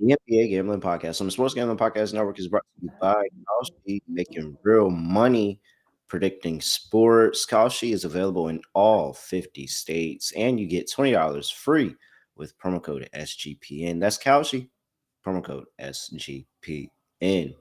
The NBA Gambling Podcast on the Sports Gambling Podcast Network is brought to you by Kalshi, making real money predicting sports. Kalshi is available in all 50 states, and you get $20 free with promo code SGPN. That's Kalshi, promo code SGPN.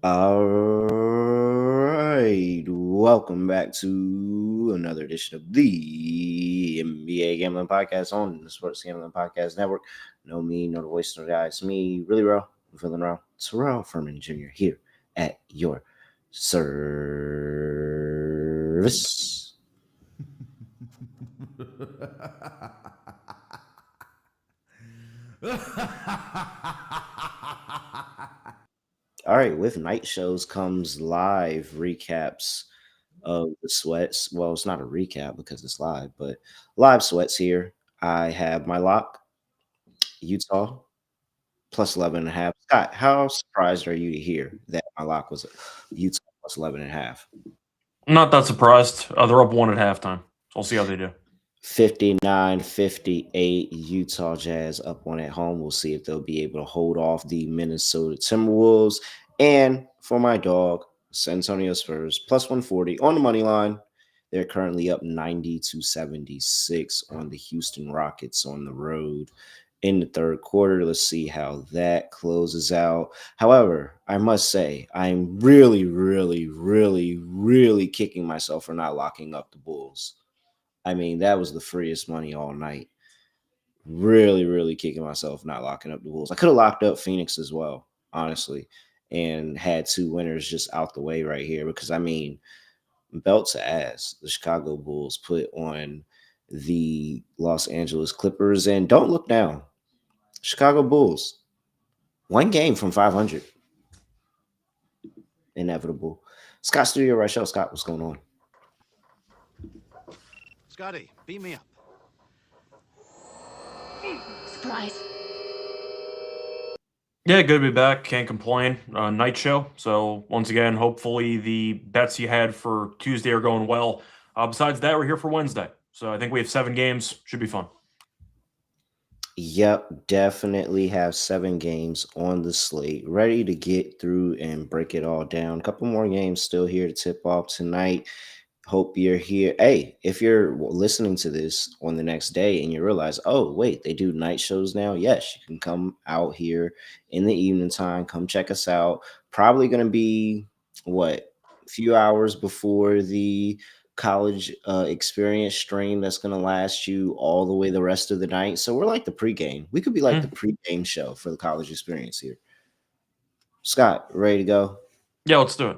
All right, welcome back to another edition of the NBA Gambling Podcast on the Sports Gambling Podcast Network. No me, no the voice, no the eye. It's me, really real. I'm feeling real. Terrell Furman Jr. here at your service. All right, with night shows comes live recaps of the sweats. Well, it's not a recap because it's live, but live sweats here. I have my lock, Utah, plus 11.5. Scott, how surprised are you to hear that my lock was Utah plus 11.5? I'm not that surprised. They're up one at halftime. So we'll see how they do. 59-58, Utah Jazz up one at home. We'll see if they'll be able to hold off the Minnesota Timberwolves. And for my dog, San Antonio Spurs, plus 140 on the money line. They're currently up 90-76 on the Houston Rockets on the road in the third quarter. Let's see how that closes out. However, I must say, I'm really, really, really, really kicking myself for not locking up the Bulls. I mean, that was the freest money all night. Really, really kicking myself not locking up the Bulls. I could have locked up Phoenix as well, honestly, and had two winners just out the way right here because, I mean, belt to ass, the Chicago Bulls put on the Los Angeles Clippers. And don't look down. Chicago Bulls, one game from 500. Inevitable. Scott Studio Reichel. Scott, what's going on? Scotty, beat me up. Surprise. Yeah, good to be back. Can't complain. Night show. So once again, hopefully the bets you had for Tuesday are going well. Besides that, we're here for Wednesday. So I think we have 7 games. Should be fun. Yep, definitely have 7 games on the slate, ready to get through and break it all down. A couple more games still here to tip off tonight. Hope you're here. Hey, if you're listening to this on the next day and you realize, oh, wait, they do night shows now. Yes, you can come out here in the evening time. Come check us out. Probably going to be, a few hours before the college experience stream that's going to last you all the way the rest of the night. So we're like the pregame. We could be like the pregame show for the college experience here. Scott, ready to go? Yeah, let's do it.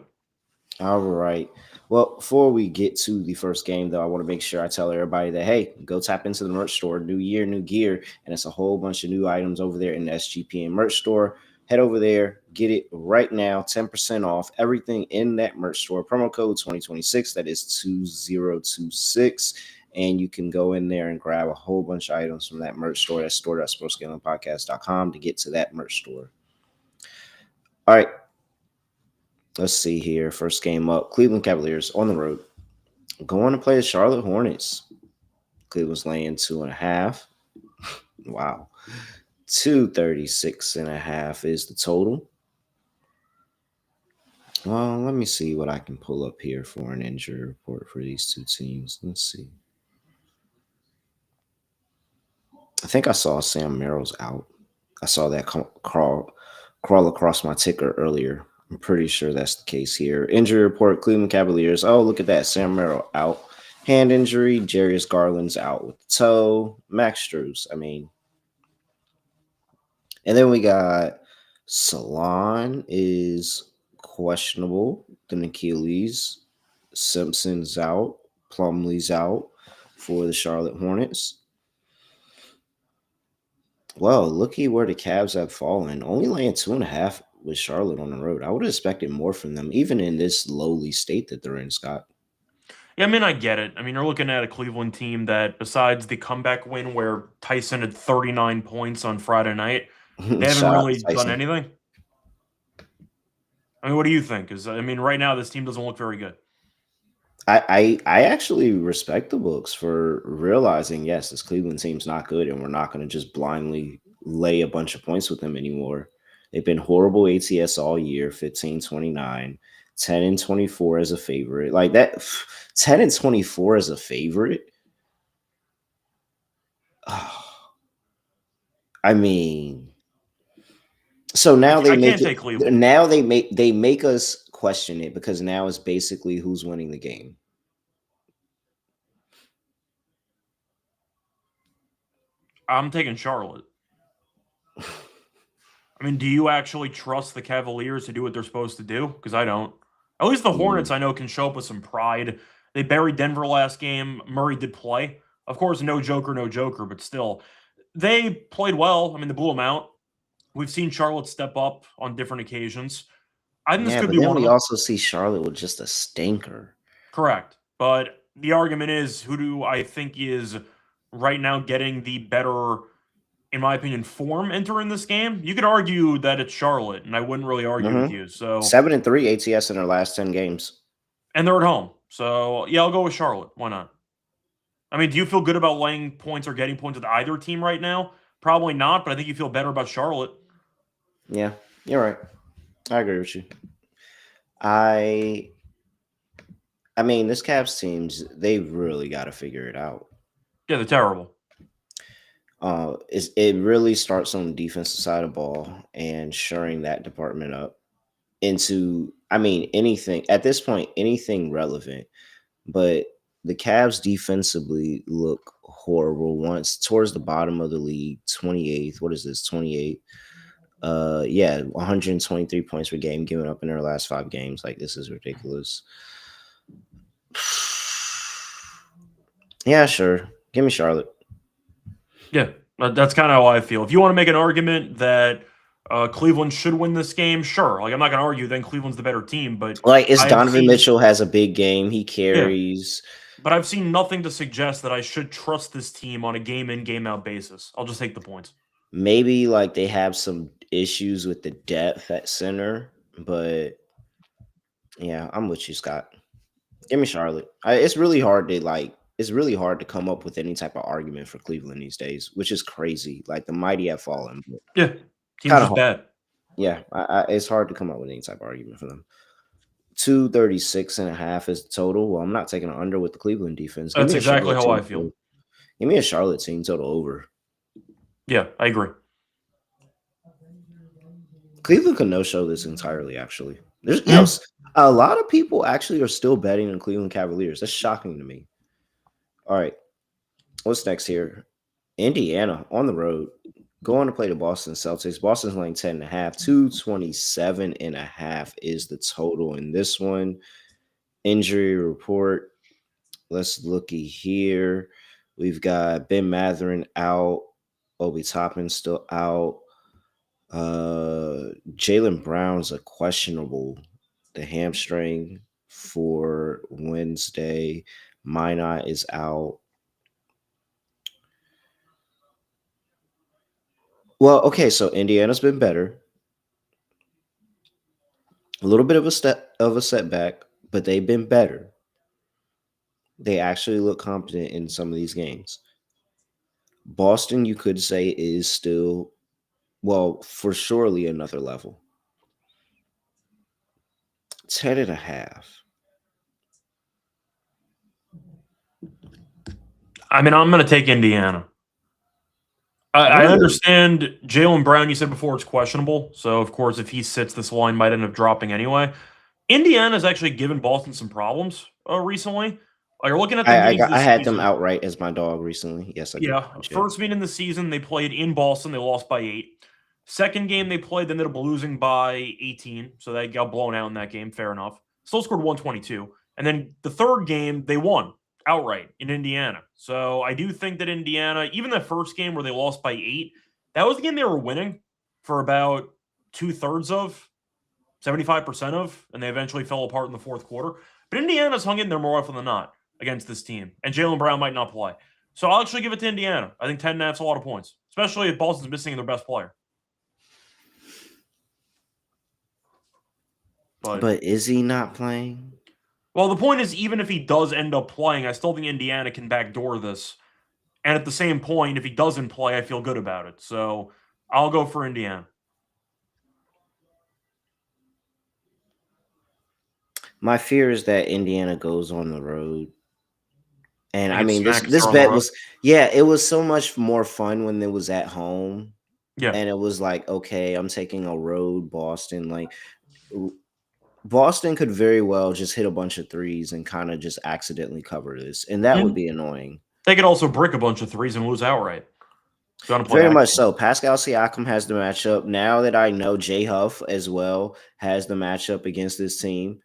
All right. Well, before we get to the first game, though, I want to make sure I tell everybody that, hey, go tap into the merch store. New year, new gear. And it's a whole bunch of new items over there in the SGPN merch store. Head over there, get it right now, 10% off everything in that merch store. Promo code 2026, that is 2026. And you can go in there and grab a whole bunch of items from that merch store. That's store.sportsgamblingpodcast.com to get to that merch store. All right. Let's see here. First game up. Cleveland Cavaliers on the road. Going to play the Charlotte Hornets. Cleveland's laying 2.5. Wow. 236.5 is the total. Well, let me see what I can pull up here for an injury report for these two teams. Let's see. I think I saw Sam Merrill's out. I saw that crawl across my ticker earlier. I'm pretty sure that's the case here. Injury report, Cleveland Cavaliers. Oh, look at that. Sam Merrill out. Hand injury. Jarius Garland's out with the toe. Max Strus. And then we got Salon is questionable. The Achilles. Simpson's out. Plumlee's out for the Charlotte Hornets. Well, looky where the Cavs have fallen. Only laying 2.5 with Charlotte on the road. I would have expected more from them, even in this lowly state that they're in, Scott. Yeah, I mean, I get it. I mean, you're looking at a Cleveland team that, besides the comeback win where Tyson had 39 points on Friday night, they haven't Shout out really to done Tyson. anything. I mean, what do you think? Because I mean, right now this team doesn't look very good. I actually respect the books for realizing, yes, this Cleveland team's not good, and we're not going to just blindly lay a bunch of points with them anymore. They've been horrible ATS all year, 15-29, 10-24 as a favorite. Like that, 10-24 as a favorite. Oh, I mean, so now they make take it. Cleveland. Now they make us question it because now it's basically who's winning the game. I'm taking Charlotte. I mean, do you actually trust the Cavaliers to do what they're supposed to do? Because I don't. At least the Hornets, I know, can show up with some pride. They buried Denver last game. Murray did play. Of course, no Joker, but still. They played well. I mean, they blew them out. We've seen Charlotte step up on different occasions. I think this could but be then one of we them. also see Charlotte with just a stinker. Correct. But the argument is, who do I think is right now getting the better, in my opinion, form entering this game? You could argue that it's Charlotte, and I wouldn't really argue with you. So 7-3 ATS in their last 10 games. And they're at home. So, yeah, I'll go with Charlotte. Why not? I mean, do you feel good about laying points or getting points with either team right now? Probably not, but I think you feel better about Charlotte. Yeah, you're right. I agree with you. I mean, this Cavs teams, they really got to figure it out. Yeah, they're terrible. It really starts on the defensive side of the ball and shoring that department up into, I mean, anything at this point, anything relevant. But the Cavs defensively look horrible. Once towards the bottom of the league, 28th. What is this? 28th. 123 points per game given up in their last 5 games. Like, this is ridiculous. Yeah, sure. Give me Charlotte. Yeah, that's kind of how I feel. If you want to make an argument that Cleveland should win this game, sure. Like, I'm not going to argue then Cleveland's the better team, but like, it's Donovan Mitchell has a big game. He carries. Yeah, but I've seen nothing to suggest that I should trust this team on a game in, game out basis. I'll just take the points. Maybe like they have some issues with the depth at center, but yeah, I'm with you, Scott. Give me Charlotte. It's really hard to come up with any type of argument for Cleveland these days, which is crazy. Like, the mighty have fallen. Yeah, team's just bad. Yeah, it's hard to come up with any type of argument for them. 236.5 is the total. Well, I'm not taking an under with the Cleveland defense. That's exactly how I feel. Give me a Charlotte team total over. Yeah, I agree. Cleveland can no-show this entirely, actually. There's a lot of people actually are still betting on Cleveland Cavaliers. That's shocking to me. All right. What's next here? Indiana on the road. Going to play the Boston Celtics. Boston's laying 10.5. 227.5 is the total in this one. Injury report. Let's looky here. We've got Ben Mathurin out. Obi Toppin still out. Jaylen Brown's a questionable. The hamstring for Wednesday. Minot is out. Well, okay, so Indiana's been better. A little bit of a setback, but they've been better. They actually look competent in some of these games. Boston, you could say, is still, well, for surely another level. 10.5. I mean, I'm going to take Indiana. I understand Jaylen Brown, you said before, it's questionable. So, of course, if he sits, this line might end up dropping anyway. Indiana's actually given Boston some problems recently. You're looking at the I had them outright as my dog recently. Yes, I did. Yeah, first meeting in the season, they played in Boston. They lost by 8. Second game they played, they ended up losing by 18. So they got blown out in that game. Fair enough. Still scored 122. And then the third game, they won outright in Indiana. So I do think that Indiana, even the first game where they lost by 8, that was the game they were winning for about 2/3 of, 75% of, and they eventually fell apart in the fourth quarter. But Indiana's hung in there more often than not against this team, and Jaylen Brown might not play. So I'll actually give it to Indiana. I think 10.5 is a lot of points, especially if Boston's missing their best player. But is he not playing? Well, the point is, even if he does end up playing, I still think Indiana can backdoor this. And at the same point, if he doesn't play, I feel good about it. So I'll go for Indiana. My fear is that Indiana goes on the road. And They I get mean, smacked if this they're on the bet road. was, yeah, it was so much more fun when it was at home. Yeah. And it was like, okay, I'm taking a road Boston. Like, Boston could very well just hit a bunch of threes and kind of just accidentally cover this. And that would be annoying. They could also brick a bunch of threes and lose outright. If you want to play Very that much game. so. Pascal Siakam has the matchup. Now that I know Jay Huff as well has the matchup against this team.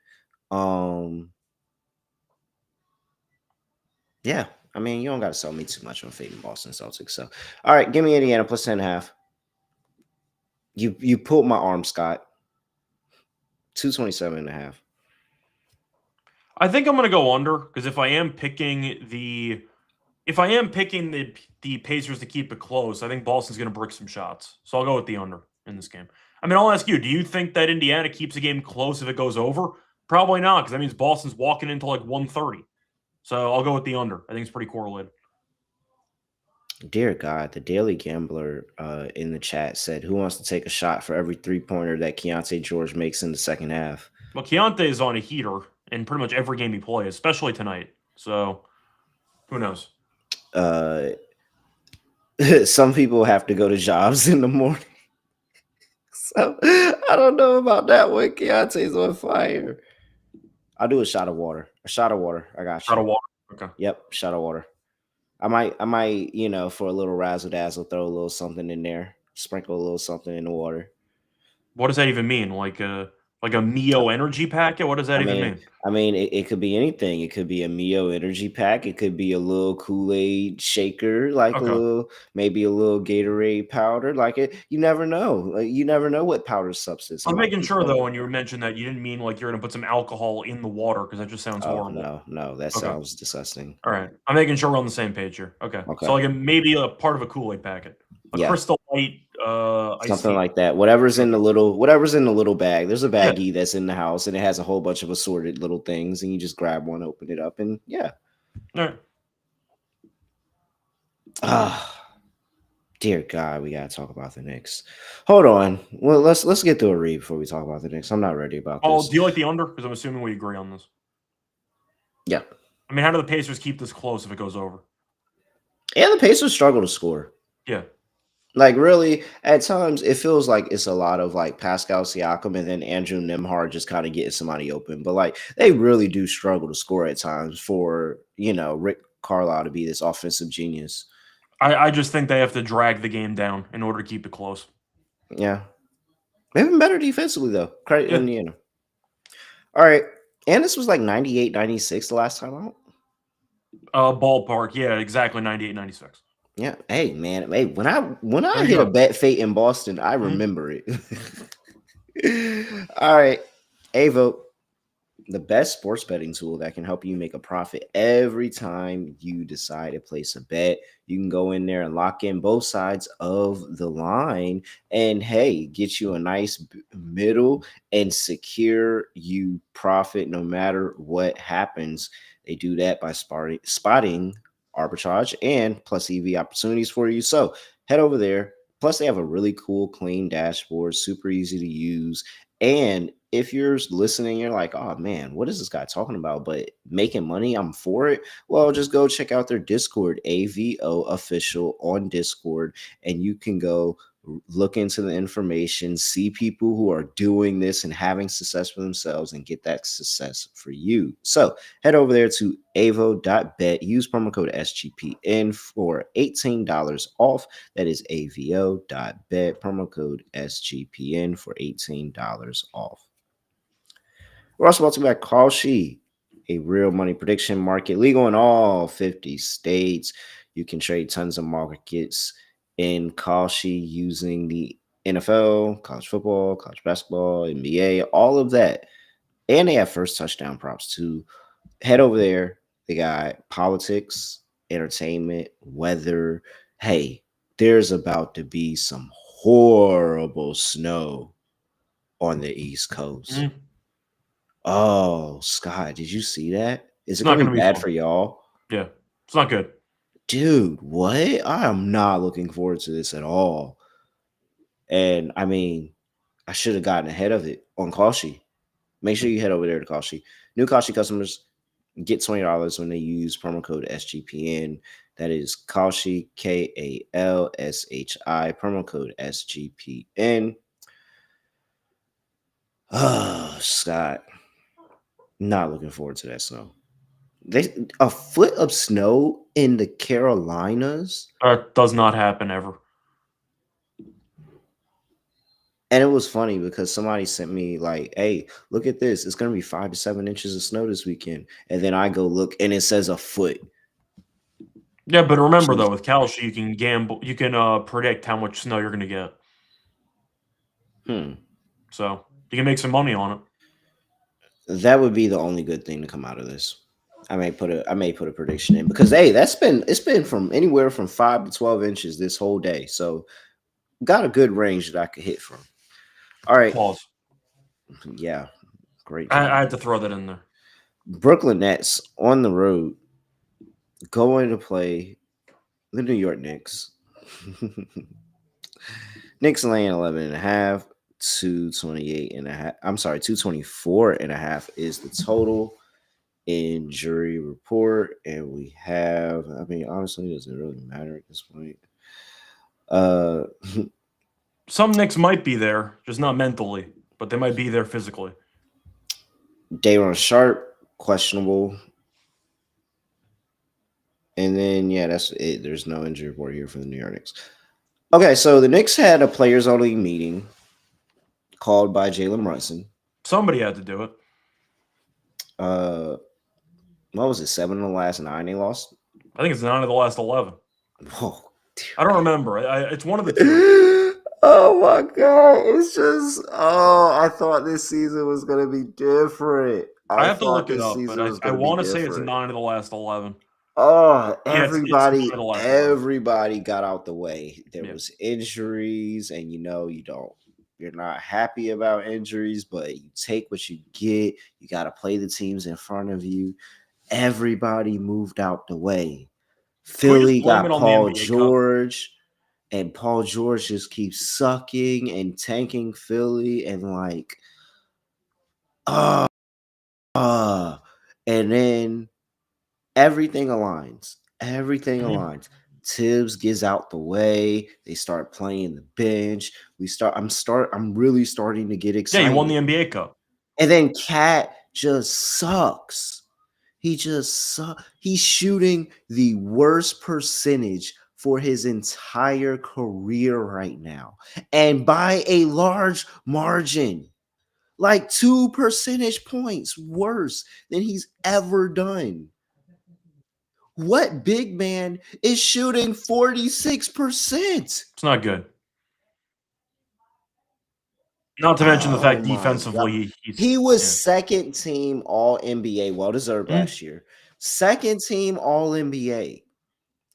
Yeah. I mean, you don't got to sell me too much on fading Boston Celtics. So, all right, give me Indiana plus 10.5. You pulled my arm, Scott. 227.5. I think I'm going to go under because if I am picking the Pacers to keep it close, I think Boston's going to brick some shots. So I'll go with the under in this game. I mean, I'll ask you, do you think that Indiana keeps a game close if it goes over? Probably not, because that means Boston's walking into like 130. So I'll go with the under. I think it's pretty correlated. Dear God, the Daily Gambler in the chat said, who wants to take a shot for every three-pointer that Keontae George makes in the second half? Well, Keontae is on a heater in pretty much every game he plays, especially tonight. So who knows? Some people have to go to jobs in the morning. So I don't know about that one. Keontae's on fire. I'll do a shot of water. A shot of water. I got you. Shot of water. Okay. Yep, shot of water. I might, for a little razzle dazzle, throw a little something in there, sprinkle a little something in the water. What does that even mean? Like a Mio energy packet? What does that even mean? I mean, it could be anything. It could be a Mio energy pack. It could be a little Kool-Aid shaker, like maybe a little Gatorade powder. Like it, you never know. You never know what powder substance. I'm making sure though, when you mentioned that, you didn't mean like you're going to put some alcohol in the water because that just sounds horrible. No, that sounds disgusting. All right, I'm making sure we're on the same page here. Okay. So like maybe a part of a Kool-Aid packet, Crystal Light, something like that. Whatever's in the little bag. There's a baggie that's in the house, and it has a whole bunch of assorted little things, and you just grab one, open it up, and yeah. All right. Dear God, we gotta talk about the Knicks. Hold on. Well, let's get through a read before we talk about the Knicks. I'm not ready about this. Oh, do you like the under? Because I'm assuming we agree on this. Yeah. I mean, how do the Pacers keep this close if it goes over? Yeah, the Pacers struggle to score. Yeah. Like, really, at times, it feels like it's a lot of, like, Pascal Siakam and then Andrew Nembhard just kind of getting somebody open. But, like, they really do struggle to score at times for, Rick Carlisle to be this offensive genius. I just think they have to drag the game down in order to keep it close. Yeah. They've been better defensively, though. Credit Indiana. All right. And this was like 98, 96 the last time out. Ballpark. Yeah, exactly. 98, 96. Yeah. Hey, man. Hey, when I hit a bet fate in Boston, I remember it. All right. Avo, the best sports betting tool that can help you make a profit every time you decide to place a bet. You can go in there and lock in both sides of the line and, hey, get you a nice middle and secure you profit no matter what happens. They do that by spotting arbitrage and plus EV opportunities for you. So head over there. Plus, they have a really cool, clean dashboard, super easy to use. And if you're listening, you're like, oh man, what is this guy talking about? But making money, I'm for it. Well, just go check out their Discord, AVO official on Discord, and you can go look into the information, see people who are doing this and having success for themselves and get that success for you. So head over there to avo.bet, use promo code SGPN for $18 off. That is avo.bet, promo code SGPN for $18 off. We're also about to be at Kalshi, a real money prediction market, legal in all 50 states. You can trade tons of markets in Kalshi using the NFL, college football, college basketball, NBA, all of that. And they have first touchdown props too. Head over there. They got politics, entertainment, weather. Hey, there's about to be some horrible snow on the East Coast. Mm-hmm. Oh, Scott, did you see that? Is it going to be bad for y'all? Yeah, it's not good. Dude, what? I am not looking forward to this at all. And I mean, I should have gotten ahead of it on Kalshi. Make sure you head over there to Kalshi. New Kalshi customers get $20 when they use promo code SGPN. That is Kalshi, KALSHI, promo code SGPN. Oh, Scott. Not looking forward to that snow. A foot of snow in the Carolinas. Does not happen ever. And it was funny because somebody sent me like, hey, look at this. It's going to be 5 to 7 inches of snow this weekend. And then I go look and it says a foot. Yeah, but remember though, with Kalshi, you can gamble. You can predict how much snow you're going to get. So you can make some money on it. That would be the only good thing to come out of this. I may put a prediction in because hey, it's been from anywhere from 5 to 12 inches this whole day. So got a good range that I could hit from. All right. Pause. Yeah. Great. I had to throw that in there. Brooklyn Nets on the road going to play the New York Knicks. Knicks laying 11.5, 228.5. I'm sorry, 224.5 is the total injury report. And we have, I mean, honestly, it doesn't really matter at this point. Some Knicks might be there, just not mentally, but they might be there physically. Dayron Sharp, questionable. And then, yeah, that's it. There's no injury report here for the New York Knicks. Okay, so the Knicks had a players-only meeting called by Jalen Brunson. Somebody had to do it. What was it? 7 of the last 9 they lost? I think it's 9 of the last 11. Whoa. I don't remember. It's one of the two. Oh my god! It's just I thought this season was gonna be different. I have to look it up, but I want to say it's 9 of the last 11. Oh, Yeah, everybody it's everybody got out the way. There was injuries, and you're not happy about injuries, but you take what you get. You got to play the teams in front of you. Everybody moved out the way. Philly got Paul George, and Paul George just keeps sucking and tanking Philly, and like, and then everything aligns. Everything aligns. Tibbs gets out the way. They start playing the bench. I'm really starting to get excited. Yeah, he won the NBA Cup. And then Cat just sucks. He's shooting the worst percentage for his entire career right now. And by a large margin. Like 2 percentage points worse than he's ever done. What big man is shooting 46%? It's not good. Not to mention the fact defensively, he was second team All NBA, well deserved last year. Second team All NBA.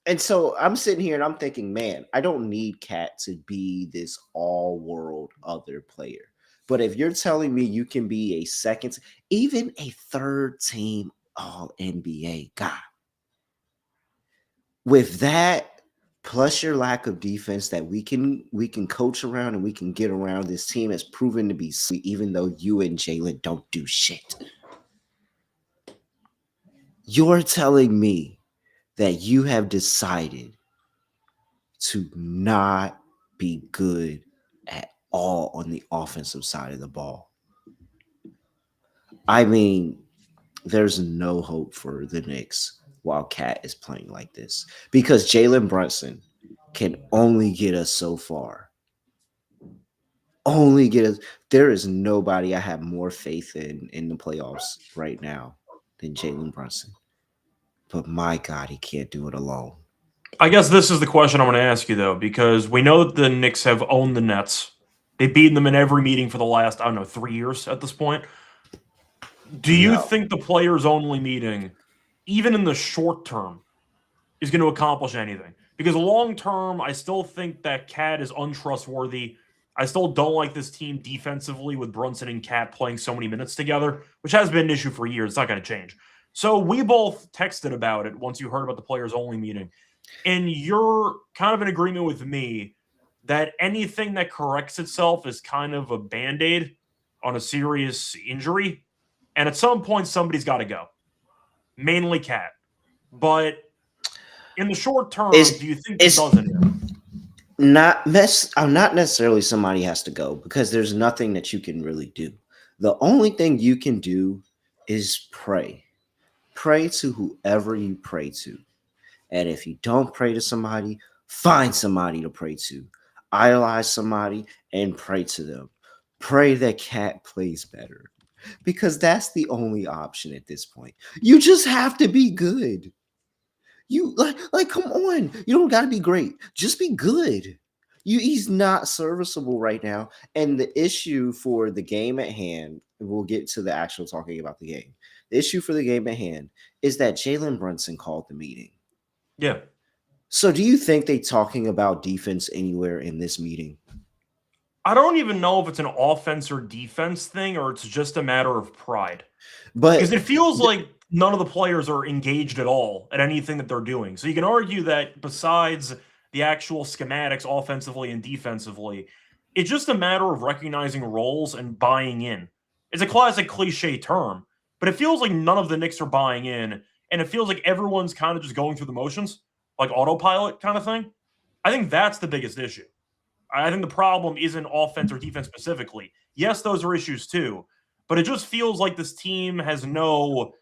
And so I'm sitting here and I'm thinking, man, I don't need Cat to be this all world other player. But if you're telling me you can be a second, even a third team All NBA guy, with that, plus your lack of defense that we can coach around and we can get around, this team has proven to be sweet, even though you and Jalen don't do shit. You're telling me that you have decided to not be good at all on the offensive side of the ball. I mean, there's no hope for the Knicks while Cat is playing like this, because Jalen Brunson can only get us so far. Only get us. There is nobody I have more faith in the playoffs right now than Jalen Brunson. But my God, he can't do it alone. I guess this is the question I want to ask you, though, because we know that the Knicks have owned the Nets. They've beaten them in every meeting for the last, 3 years at this point. Do you think the players-only meeting, even in the short term, is going to accomplish anything? Because long term, I still think that Cat is untrustworthy. I still don't like this team defensively with Brunson and Cat playing so many minutes together, which has been an issue for years. It's not going to change. So we both texted about it once you heard about the players-only meeting. And you're kind of in agreement with me that anything that corrects itself is kind of a Band-Aid on a serious injury. And at some point, somebody's got to go. Mainly Cat. But in the short term, do you think this doesn't? Not necessarily somebody has to go, because there's nothing that you can really do. The only thing you can do is pray. Pray to whoever you pray to. And if you don't pray to somebody, find somebody to pray to. Idolize somebody and pray to them. Pray that Cat plays better, because that's the only option at this point. You just have to be good. You like come on. You don't got to be great. Just be good. He's not serviceable right now. And the issue for the game at hand, we'll get to the actual talking about the game. The issue for the game at hand is that Jalen Brunson called the meeting. Yeah. So do you think they talking about defense anywhere in this meeting? I don't even know if it's an offense or defense thing, or it's just a matter of pride. But because it feels like none of the players are engaged at all at anything that they're doing. So you can argue that besides the actual schematics offensively and defensively, it's just a matter of recognizing roles and buying in. It's a classic cliche term, but it feels like none of the Knicks are buying in, and it feels like everyone's kind of just going through the motions, like autopilot kind of thing. I think that's the biggest issue. I think the problem isn't offense or defense specifically. Yes, those are issues too, but it just feels like this team has no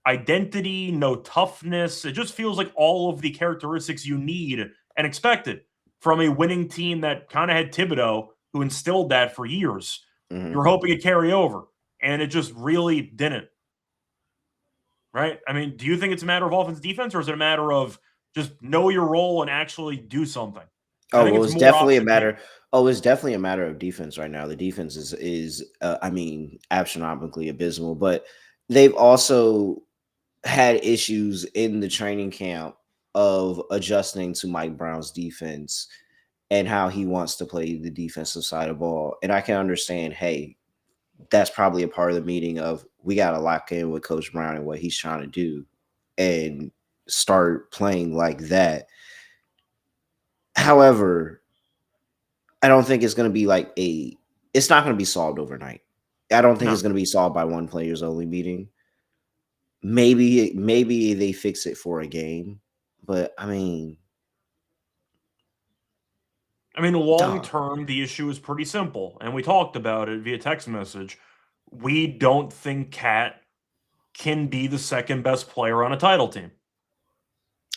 identity, no toughness. It just feels like all of the characteristics you need and expected from a winning team that kind of had Thibodeau, who instilled that for years. Mm-hmm. You're hoping it carry over, and it just really didn't. Right? I mean, do you think it's a matter of offense defense, or is it a matter of just know your role and actually do something? Oh, well, it's definitely a matter. Oh, it's definitely a matter of defense right now. The defense is astronomically abysmal, but they've also had issues in the training camp of adjusting to Mike Brown's defense and how he wants to play the defensive side of the ball. And I can understand, hey, that's probably a part of the meeting of we got to lock in with Coach Brown and what he's trying to do and start playing like that. However, I don't think it's going to be it's not going to be solved overnight. I don't think it's going to be solved by one players only meeting. Maybe they fix it for a game, but I mean, long term, the issue is pretty simple, and we talked about it via text message. We don't think Cat can be the second best player on a title team.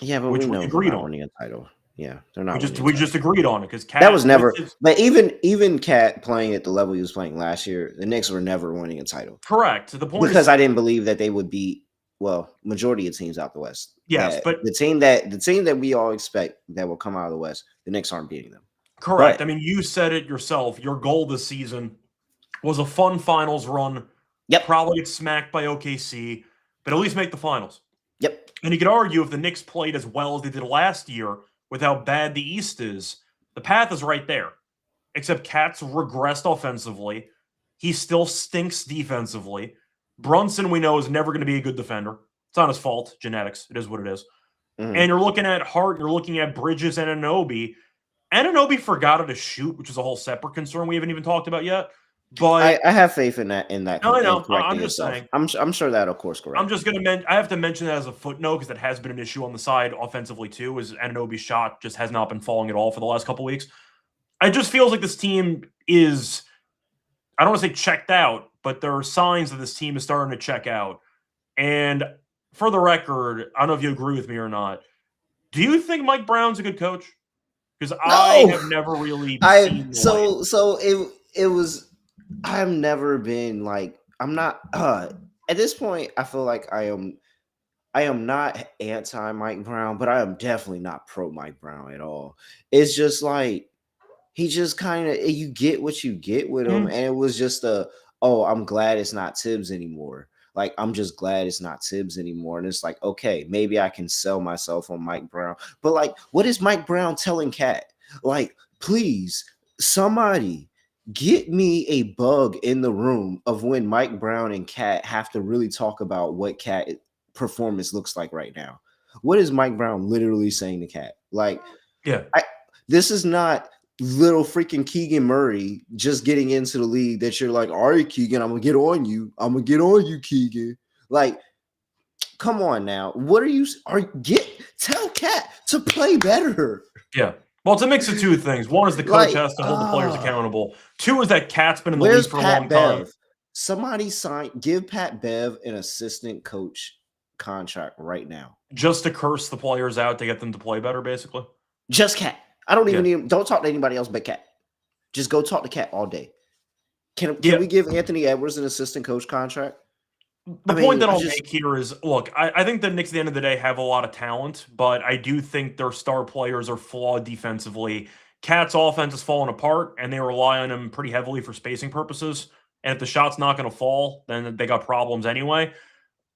Yeah, but we know they're not winning a title. Yeah, they're not. We just agreed on it because Cat. That was never. But even Cat playing at the level he was playing last year, the Knicks were never winning a title. Correct. The point because I didn't believe that they would beat majority of teams out the West. Yes, but the team that we all expect that will come out of the West, the Knicks aren't beating them. Correct. But, I mean, you said it yourself. Your goal this season was a fun finals run. Yep. Probably get smacked by OKC, but at least make the finals. Yep. And you could argue if the Knicks played as well as they did last year with how bad the East is, the path is right there. Except Cat's regressed offensively. He still stinks defensively. Brunson, we know, is never going to be a good defender. It's not his fault. Genetics. It is what it is. Mm-hmm. And you're looking at Hart, you're looking at Bridges and Anunoby. Anunoby forgot how to shoot, which is a whole separate concern we haven't even talked about yet. But I have faith in that. No, I know. I'm just saying. I'm sure that'll course correct. I'm just going to I have to mention that as a footnote because that has been an issue on the side offensively too. Is Anunoby's shot just has not been falling at all for the last couple of weeks. It just feels like this team is, I don't want to say checked out, but there are signs that this team is starting to check out. And for the record, I don't know if you agree with me or not. Do you think Mike Brown's a good coach? Because I have never really seen it was. I've never been I'm not at this point. I feel like I am not anti Mike Brown, but I am definitely not pro Mike Brown at all. It's just he just kind of, you get what you get with him, and it was just I'm glad it's not Tibbs anymore. I'm just glad it's not Tibbs anymore. And it's okay, maybe I can sell myself on Mike Brown. But what is Mike Brown telling Cat? Please, somebody get me a bug in the room of when Mike Brown and Cat have to really talk about what Cat performance looks like right now. What is Mike Brown literally saying to Cat? This is not little freaking Keegan Murray just getting into the league that you're like, all right, Keegan, I'm gonna get on you. I'm gonna get on you, Keegan. Like, come on now. What are you tell Cat to play better? Yeah. Well, it's a mix of two things. One is the coach has to hold the players accountable. Two is that Cat's been in the league for a long time. Somebody give Pat Bev an assistant coach contract right now. Just to curse the players out to get them to play better, basically. Just Cat. I don't even need. Don't talk to anybody else but Cat. Just go talk to Cat all day. Can we give Anthony Edwards an assistant coach contract? The point that I'll make here is, look, I think the Knicks at the end of the day have a lot of talent, but I do think their star players are flawed defensively. Cat's offense is falling apart, and they rely on him pretty heavily for spacing purposes. And if the shot's not going to fall, then they got problems anyway.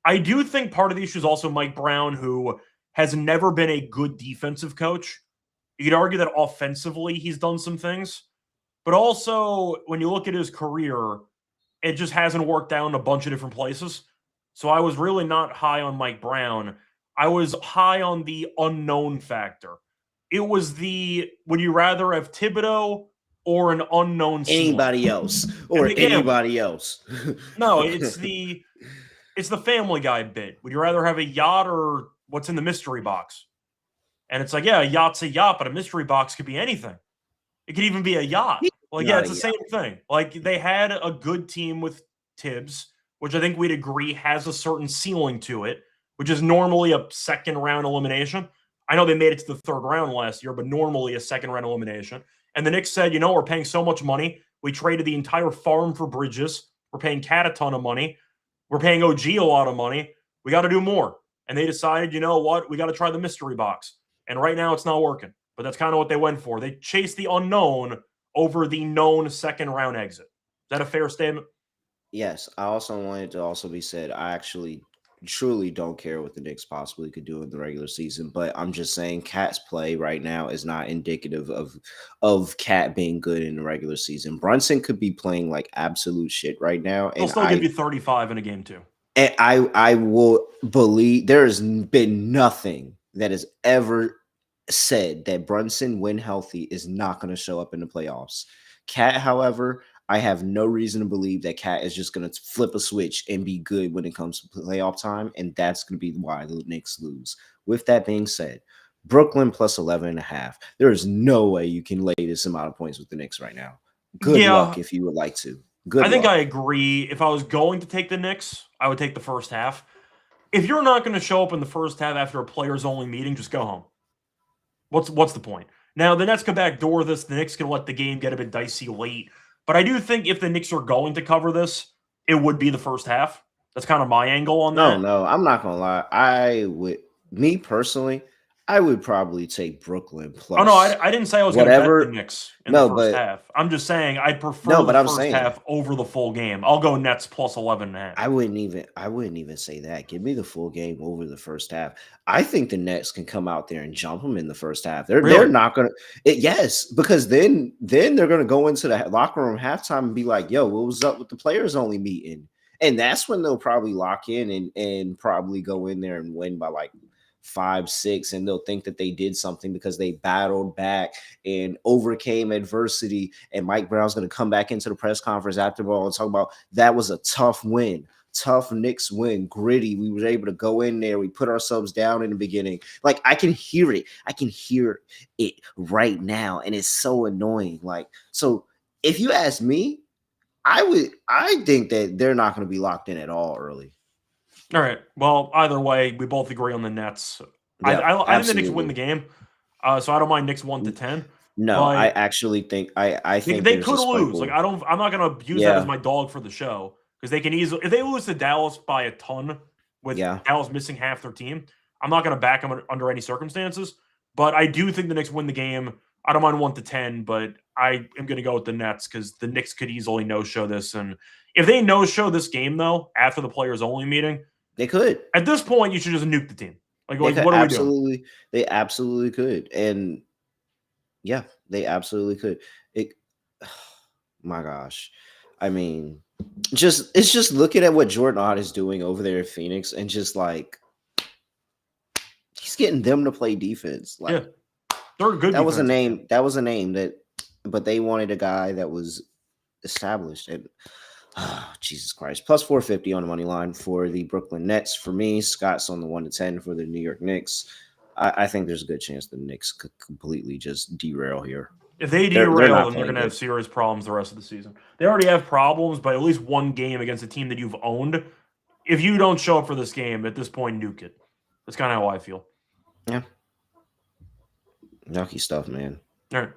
I do think part of the issue is also Mike Brown, who has never been a good defensive coach. You could argue that offensively he's done some things, but also when you look at his career, it just hasn't worked out in a bunch of different places. So I was really not high on Mike Brown. I was high on the unknown factor. It was would you rather have Thibodeau or an unknown anybody else or anybody else? No, it's the Family Guy bit. Would you rather have a yacht or what's in the mystery box? And it's like, yeah, a yacht's a yacht, but a mystery box could be anything. It could even be a yacht. Like, yeah, it's the same thing. Like, they had a good team with Tibbs, which I think we'd agree has a certain ceiling to it, which is normally a second-round elimination. I know they made it to the third round last year, but normally a second-round elimination. And the Knicks said, we're paying so much money. We traded the entire farm for Bridges. We're paying Cat a ton of money. We're paying OG a lot of money. We got to do more. And they decided, you know what? We got to try the mystery box. And right now it's not working. But that's kind of what they went for. They chased the unknown over the known second-round exit. Is that a fair statement? Yes. I also wanted to also be said, I actually truly don't care what the Knicks possibly could do in the regular season, but I'm just saying Cat's play right now is not indicative of Cat being good in the regular season. Brunson could be playing like absolute shit right now. He'll still give you 35 in a game too. And I will believe there has been nothing that has ever said that Brunson, when healthy, is not going to show up in the playoffs. Cat, however, I have no reason to believe that Cat is just going to flip a switch and be good when it comes to playoff time, and that's going to be why the Knicks lose. With that being said, Brooklyn plus 11.5. There is no way you can lay this amount of points with the Knicks right now. Good luck if you would like to. I think I agree. If I was going to take the Knicks, I would take the first half. If you're not going to show up in the first half after a players-only meeting, just go home. What's the point? Now, the Nets could backdoor this. The Knicks can let the game get a bit dicey late. But I do think if the Knicks are going to cover this, it would be the first half. That's kind of my angle on that. No, I'm not going to lie. Me personally, I would probably take Brooklyn plus. Oh, no, I didn't say I was going to bet the Knicks in the first half. I'm just saying I prefer the first half over the full game. I'll go Nets plus 11.5. I wouldn't even say that. Give me the full game over the first half. I think the Nets can come out there and jump them in the first half. They're not going to. Yes, because then they're going to go into the locker room halftime and be like, yo, what was up with the players only meeting? And that's when they'll probably lock in and probably go in there and win by like 5-6, and they'll think that they did something because they battled back and overcame adversity. And Mike Brown's going to come back into the press conference after all and talk about that was a tough win, tough Knicks win, gritty. We were able to go in there. We put ourselves down in the beginning. Like, I can hear it. I can hear it right now, and it's so annoying. Like, so if you ask me, I think that they're not going to be locked in at all early. All right. Well, either way, we both agree on the Nets. Yeah, I think the Knicks win the game, so I don't mind Knicks 1-10. No, I actually think I think they could lose. Like, I'm not going to use that as my dog for the show because they can easily, if they lose to Dallas by a ton with Dallas missing half their team, I'm not going to back them under any circumstances. But I do think the Knicks win the game. I don't mind 1-10, but I am going to go with the Nets because the Knicks could easily no-show this. And if they no-show this game though after the players only meeting. They could. At this point, you should just nuke the team. Like what are we doing? They absolutely could. And yeah, they absolutely could. My gosh. I mean, it's just looking at what Jordan Ott is doing over there in Phoenix and just like he's getting them to play defense. Like they're good. That was a name that but they wanted a guy that was established. And Jesus Christ, plus 450 on the money line for the Brooklyn Nets. For me, Scott's on the 1-10 for the New York Knicks. I think there's a good chance the Knicks could completely just derail here. If they They're derail, not then they're playing going to have good. serious problems the rest of the season. They already have problems, but at least one game against a team that you've owned. If you don't show up for this game, at this point, nuke it. That's kind of how I feel. Yeah. Yucky stuff, man. All right.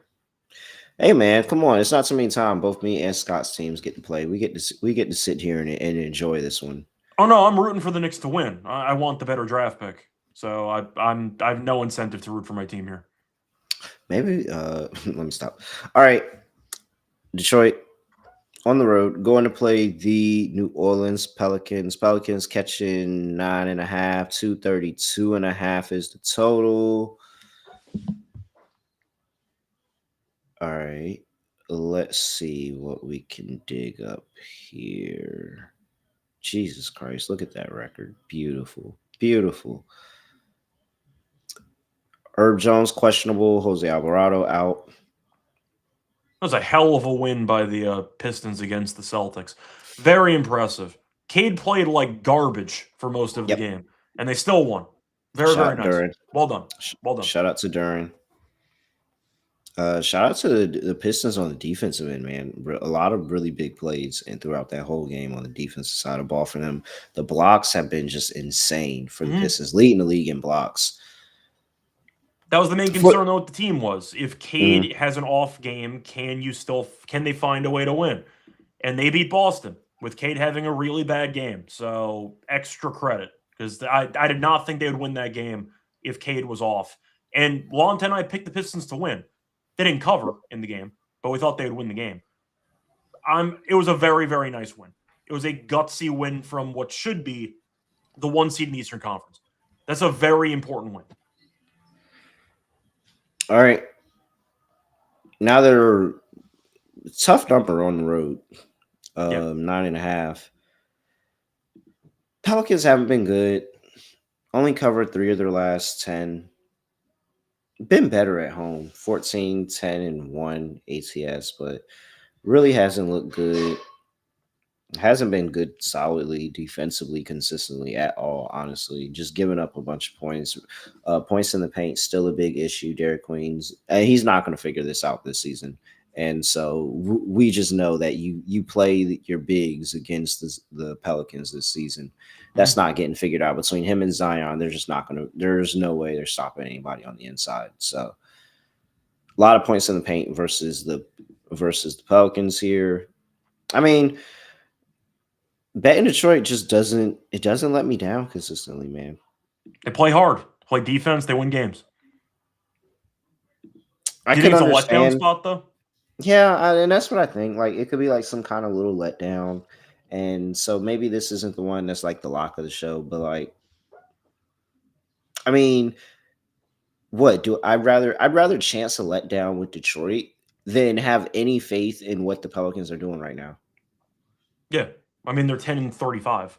Hey, man, come on. It's not so many times both me and Scott's teams get to play. We get to sit here and enjoy this one. Oh, no, I'm rooting for the Knicks to win. I want the better draft pick. So I have no incentive to root for my team here. Maybe, let me stop. All right. Detroit on the road, going to play the New Orleans Pelicans. Pelicans catching 9.5, 232.5 is the total. All right. Let's see what we can dig up here. Jesus Christ, look at that record. Beautiful. Beautiful. Herb Jones, questionable. Jose Alvarado out. That was a hell of a win by the Pistons against the Celtics. Very impressive. Cade played like garbage for most of the game, and they still won. Very nice. Duren. Well done. Well done. Shout out to Duren. Shout out to the Pistons on the defensive end, man. A lot of really big plays and throughout that whole game on the defensive side of the ball for them. The blocks have been just insane for the Pistons, leading the league in blocks. That was the main concern with the team was if Cade has an off game, can they find a way to win? And they beat Boston with Cade having a really bad game. So extra credit because I did not think they would win that game if Cade was off. And Lonte and I picked the Pistons to win. They didn't cover in the game, but we thought they would win the game. It was a very, very nice win. It was a gutsy win from what should be the 1 seed in the Eastern Conference. That's a very important win. All right. Now they're tough number on the road. 9.5. Pelicans haven't been good. Only covered 3 of their last 10. Been better at home. 14, 10, and 1 ATS, but really hasn't looked good. Hasn't been good solidly, defensively, consistently at all, honestly. Just giving up a bunch of points. Points in the paint, still a big issue. Derek Queen's, he's not going to figure this out this season. And so we just know that you play your bigs against the Pelicans this season. That's not getting figured out between him and Zion. They're just not going to – there's no way they're stopping anybody on the inside. So a lot of points in the paint versus the Pelicans here. I mean – betting Detroit just doesn't let me down consistently, man. They play hard, play defense, they win games. I Do you can think it's understand. a letdown spot, though? Yeah, and that's what I think. Like, it could be like some kind of little letdown. And so maybe this isn't the one that's like the lock of the show, but like, I mean, I'd rather chance a letdown with Detroit than have any faith in what the Pelicans are doing right now. Yeah. I mean, they're 10-35.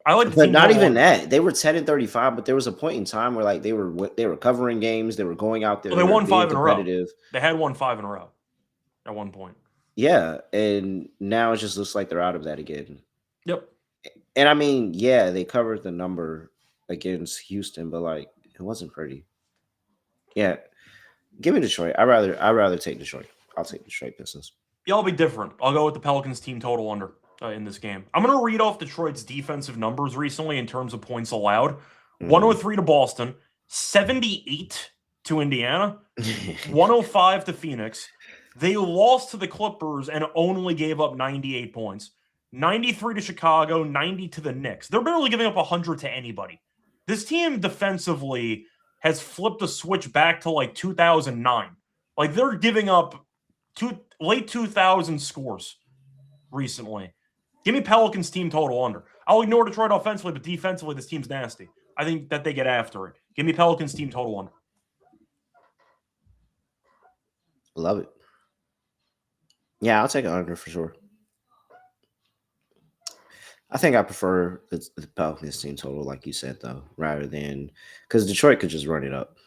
I like the But team not total even under. that. They were 10-35, but there was a point in time where like they were covering games, they were going out there. Well, they won 5 in a row. They had won 5 in a row at one point. Yeah, and now it just looks like they're out of that again. Yep. And I mean, yeah, they covered the number against Houston, but like it wasn't pretty. Yeah, give me Detroit. I'd rather take Detroit. I'll take Detroit Pistons. Yeah, I'll be different. I'll go with the Pelicans team total under in this game. I'm going to read off Detroit's defensive numbers recently in terms of points allowed. 103 to Boston, 78 to Indiana, 105 to Phoenix. They lost to the Clippers and only gave up 98 points. 93 to Chicago, 90 to the Knicks. They're barely giving up 100 to anybody. This team defensively has flipped a switch back to like 2009. Like they're giving up late 2000 scores recently. Give me Pelicans team total under. I'll ignore Detroit offensively, but defensively, this team's nasty. I think that they get after it. Give me Pelicans team total under. Love it. Yeah, I'll take it under for sure. I think I prefer the Pelicans team total, like you said, though, rather than because Detroit could just run it up.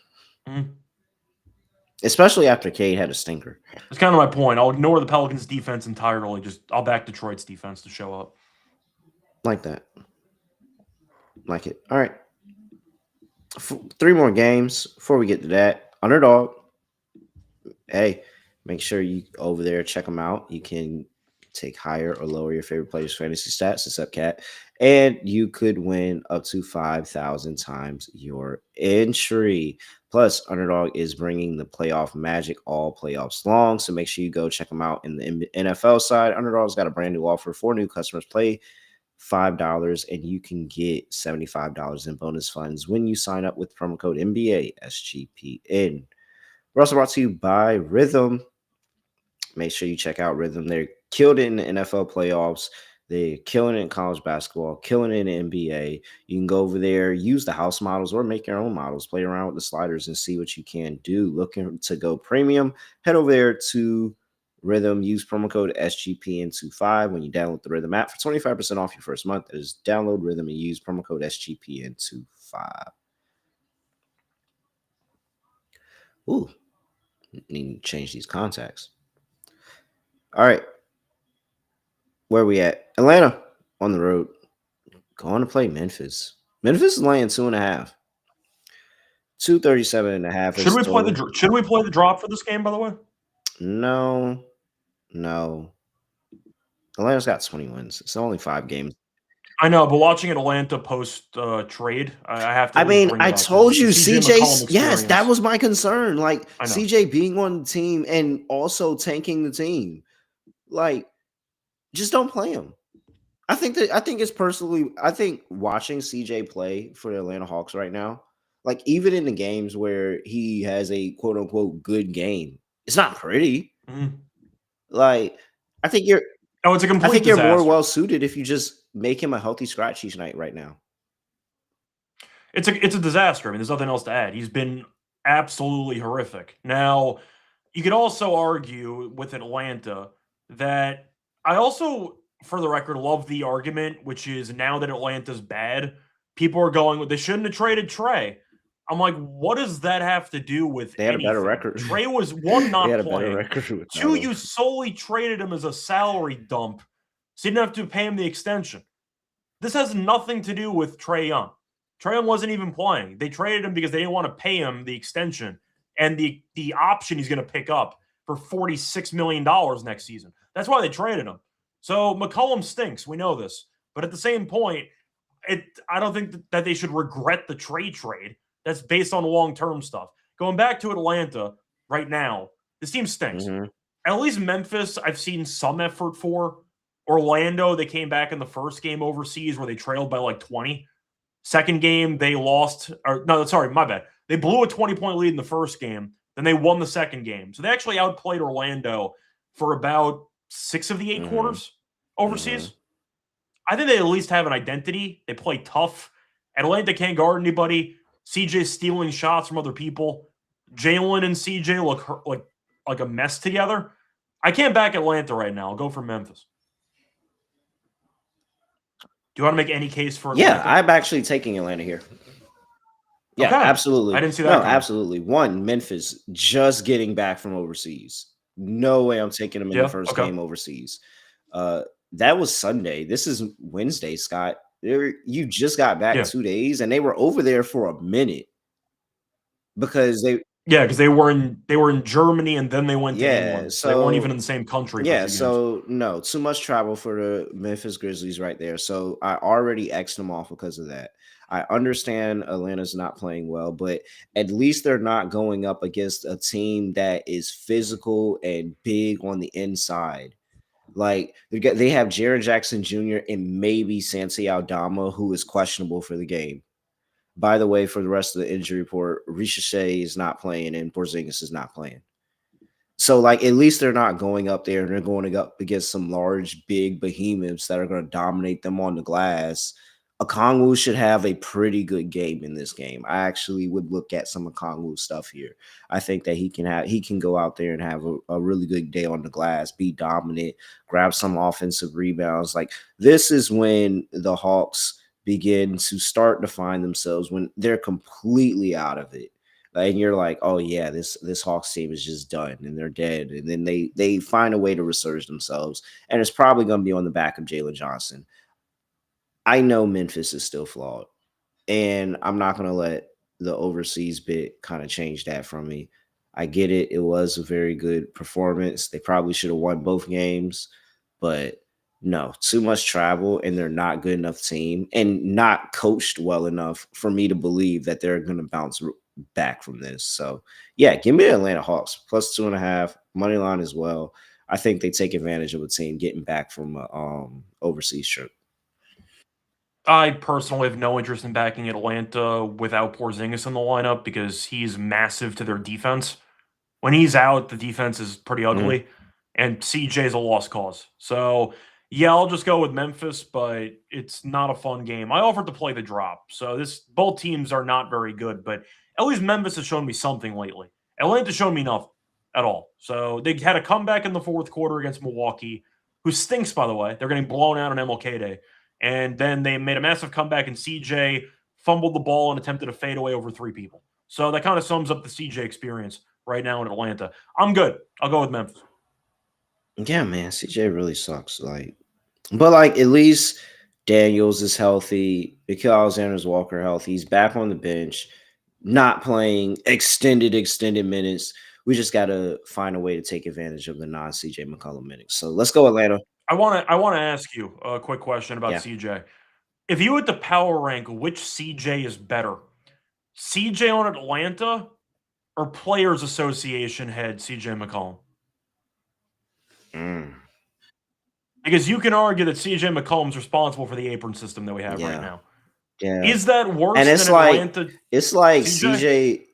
especially after Cade had a stinker. That's kind of my point. I'll ignore the Pelicans' defense entirely. I'll back Detroit's defense to show up. Like that. Like it. All right. 3 more games before we get to that. Underdog. Hey, make sure you over there check them out. You can take higher or lower your favorite players' fantasy stats. It's up, Cat. And you could win up to 5,000 times your entry. Plus, Underdog is bringing the playoff magic all playoffs long. So make sure you go check them out in the NFL side. Underdog's got a brand new offer for new customers. Play $5 and you can get $75 in bonus funds when you sign up with promo code NBA SGPN. We're also brought to you by Rhythm. Make sure you check out Rhythm. They're killed it in the NFL playoffs. They're killing it in college basketball, killing it in the NBA. You can go over there, use the house models or make your own models, play around with the sliders and see what you can do. Looking to go premium, head over there to Rhythm. Use promo code SGPN25 when you download the Rhythm app for 25% off your first month. That is download Rhythm and use promo code SGPN25. Ooh, need to change these contacts. All right. Where are we at? Atlanta on the road. Going to play Memphis. Memphis is laying 2.5. 237.5. Should we play the drop for this game, by the way? No. Atlanta's got 20 wins. It's only 5 games. I know, but watching Atlanta post trade, I have to. I mean, I told you, CJ. Yes, that was my concern. Like CJ being on the team and also tanking the team. Like, just don't play him. I think watching CJ play for the Atlanta Hawks right now, like even in the games where he has a quote unquote good game, it's not pretty. Mm-hmm. Like, I think you're. Oh, it's a complete. I think disaster. You're more well suited if you just make him a healthy scratch each night right now. It's a disaster. I mean, there's nothing else to add. He's been absolutely horrific. Now, you could also argue with Atlanta that I also, for the record, love the argument, which is now that Atlanta's bad, people are going, they shouldn't have traded Trey. I'm like, what does that have to do with They had a better record. Trey was one, not they had playing. A better record with Two, you solely traded him as a salary dump, so you didn't have to pay him the extension. This has nothing to do with Trae Young. Trae Young wasn't even playing. They traded him because they didn't want to pay him the extension and the option he's going to pick up for $46 million next season. That's why they traded him. So McCollum stinks. We know this. But at the same point, I don't think that they should regret the trade. That's based on long-term stuff. Going back to Atlanta right now, this team stinks. Mm-hmm. At least Memphis, I've seen some effort for. Orlando, they came back in the first game overseas where they trailed by like 20. Second game, they lost. My bad. They blew a 20-point lead in the first game. Then they won the second game. So they actually outplayed Orlando for about 6 of the 8 quarters overseas. I think they at least have an identity. They play tough. Atlanta can't guard anybody. CJ stealing shots from other people. Jalen and CJ look like a mess together. I can't back Atlanta right now. I'll go for Memphis. Do you want to make any case for Atlanta? Yeah, I'm actually taking Atlanta here. Yeah, okay. Absolutely. I didn't see that. No, absolutely. One, Memphis just getting back from overseas. No way I'm taking them in the first game overseas. That was Sunday. This is Wednesday, Scott. You just got back 2 days, and they were over there for a minute because they were in Germany and then they went to England. So they weren't even in the same country. Yeah, so no, too much travel for the Memphis Grizzlies right there. So I already X'd them off because of that. I understand Atlanta's not playing well, but at least they're not going up against a team that is physical and big on the inside. Like they have Jaren Jackson Jr. and maybe Santi Aldama, who is questionable for the game. By the way, for the rest of the injury report, Ricochet is not playing and Porzingis is not playing. So, like, at least they're not going up there and they're going up against some large, big behemoths that are going to dominate them on the glass. Okongwu should have a pretty good game in this game. I actually would look at some Okongwu stuff here. I think that he can go out there and have a really good day on the glass, be dominant, grab some offensive rebounds. Like, this is when the Hawks begin to start to find themselves when they're completely out of it. and you're like, oh yeah, this Hawks team is just done and they're dead, and then they find a way to resurge themselves, and it's probably going to be on the back of Jalen Johnson. I know Memphis is still flawed, and I'm not going to let the overseas bit kind of change that from me. I get it. It was a very good performance. They probably should have won both games, but no, too much travel, and they're not good enough team and not coached well enough for me to believe that they're going to bounce back from this. So, yeah, give me the Atlanta Hawks plus 2.5 money line as well. I think they take advantage of a team getting back from a overseas trip. I personally have no interest in backing Atlanta without Porzingis in the lineup because he's massive to their defense. When he's out, the defense is pretty ugly, and CJ's a lost cause. So, yeah, I'll just go with Memphis, but it's not a fun game. I offered to play the drop, so both teams are not very good, but at least Memphis has shown me something lately. Atlanta's shown me nothing at all. So they had a comeback in the fourth quarter against Milwaukee, who stinks, by the way. They're getting blown out on MLK Day. And then they made a massive comeback, and CJ fumbled the ball and attempted a fadeaway over 3 people. So that kind of sums up the CJ experience right now in Atlanta. I'm good. I'll go with Memphis. Yeah, man, CJ really sucks. But at least Daniels is healthy. Mikal Alexander's Walker healthy. He's back on the bench, not playing extended minutes. We just got to find a way to take advantage of the non-CJ McCollum minutes. So let's go Atlanta. I want to ask you a quick question about CJ. If you had to power rank which CJ is better, CJ on Atlanta or Players Association head CJ McCollum? Because you can argue that CJ McCollum's responsible for the apron system that we have right now. Yeah. Is that worse and it's than Atlanta? It's like CJ,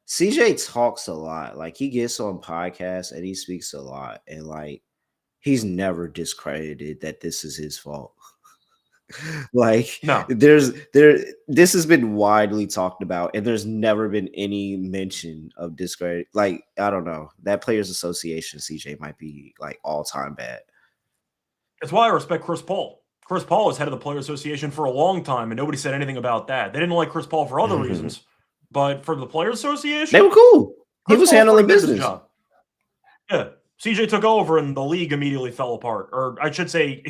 CJ talks a lot. He gets on podcasts and he speaks a lot. And he's never discredited that this is his fault. No. This has been widely talked about, and there's never been any mention of discredit. I don't know. That Players Association CJ might be all-time bad. That's why I respect Chris Paul. Chris Paul was head of the Players Association for a long time, and nobody said anything about that. They didn't like Chris Paul for other reasons, but for the Players Association, they were cool. He was handling business. Job. Yeah, CJ took over, and the league immediately fell apart, or I should say,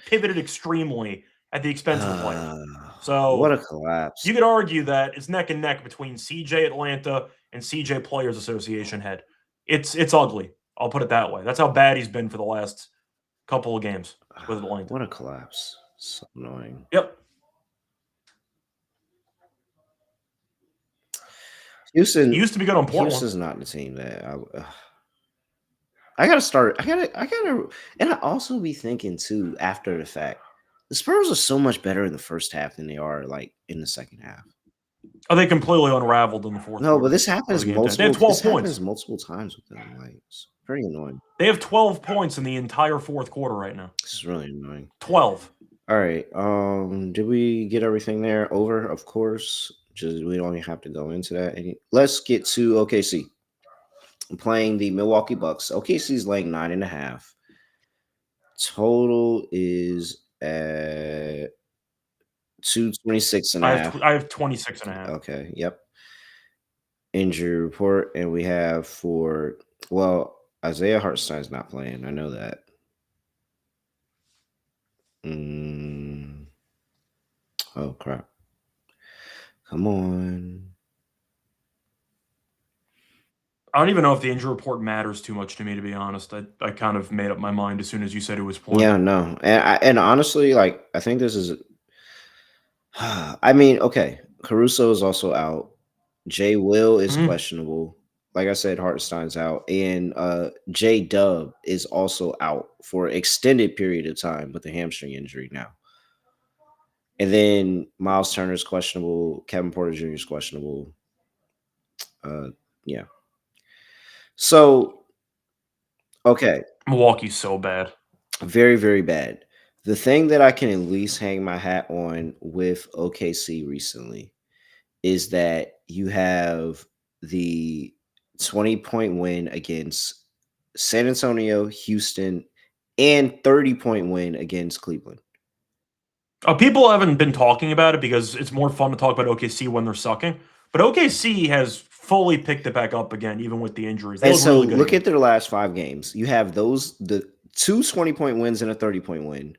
pivoted extremely at the expense of the players. So what a collapse! You could argue that it's neck and neck between CJ Atlanta and CJ Players Association head. It's ugly. I'll put it that way. That's how bad he's been for the last couple of games with Atlanta. What a collapse! So annoying. Yep. Houston he used to be good on Portland. Houston's not the team that I gotta start. I gotta, and I also be thinking too after the fact. The Spurs are so much better in the first half than they are in the second half. Oh, they completely unraveled in the fourth. No, but this happens multiple. They have 12 points. Happens multiple times with them. It's pretty annoying. They have 12 points in the entire fourth quarter right now. This is really annoying. 12. All right. Did we get everything there? Over, of course. Just we don't even have to go into that. Let's get to OKC. I'm playing the Milwaukee Bucks. OKC's laying 9.5. Total is at 226.5. I have 26.5. Okay. Yep. Injury report, and we have Isaiah Hartenstein's not playing. I know that. Oh crap! Come on. I don't even know if the injury report matters too much to me, to be honest. I kind of made up my mind as soon as you said it was playing. Yeah, no. And honestly, I think this is I mean, okay. Caruso is also out. Jay Will is questionable. Like I said, Hartenstein's out. And J Dub is also out for an extended period of time with a hamstring injury now. And then Miles Turner is questionable. Kevin Porter Jr. is questionable. Yeah. So, okay. Milwaukee's so bad. Very, very bad. The thing that I can at least hang my hat on with OKC recently is that you have the 20-point win against San Antonio, Houston, and 30-point win against Cleveland. People haven't been talking about it because it's more fun to talk about OKC when they're sucking. But OKC has fully picked it back up again, even with the injuries. They And look so really good look again. at their last 5 games. You have the 2 20-point wins and a 30-point win.